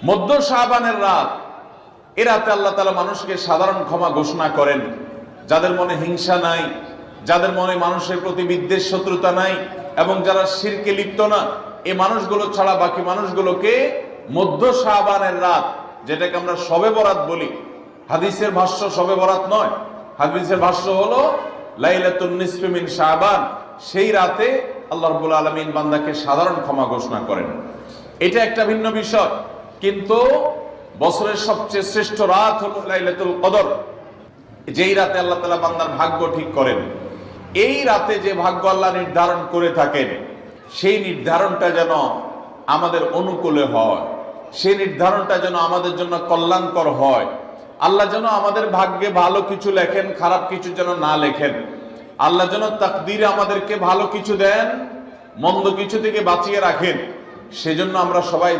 মধ্য শাবানের রাত, এ রাতে আল্লাহ তাআলা মানুষকে সাধারণ ক্ষমা ঘোষণা করেন। যাদের মনে হিংসা নাই, যাদের মনে মানুষের প্রতি বিদ্বেষ শত্রুতা নাই, এবং যারা শিরকে লিপ্ত না, এই মানুষগুলো ছাড়া বাকি মানুষগুলোকে মধ্য শাবানের রাত, যেটাকে আমরা শবে বরাত বলি, হাদিসের ভাষ্য শবে বরাত নয়, হাদিসের ভাষ্য হলো লাইলাতুন নিসফি মিন শাবান, সেই রাতে আল্লাহ রাব্বুল আলামিন বান্দাকে সাধারণ ক্ষমা ঘোষণা করেন। এটা একটা ভিন্ন বিষয়, কিন্তু বছরের সবচেয়ে শ্রেষ্ঠ রাত হলো লাইলাতুল কদর, যেই রাতে আল্লাহ তাআলা বান্দার ভাগ্য ঠিক করেন। এই রাতে যে ভাগ্য আল্লাহ নির্ধারণ করে থাকেন, সেই নির্ধারণটা যেন আমাদের অনুকূলে হয়, সেই নির্ধারণটা যেন আমাদের জন্য কল্যাণকর হয়। আল্লাহ যেন আমাদের ভাগ্যে ভালো কিছু লেখেন, খারাপ কিছু যেন না লেখেন। আল্লাহ যেন তাকদীরে আমাদেরকে ভালো কিছু দেন, মন্দ কিছু থেকে বাঁচিয়ে রাখেন। সেজন্য আমরা সবাই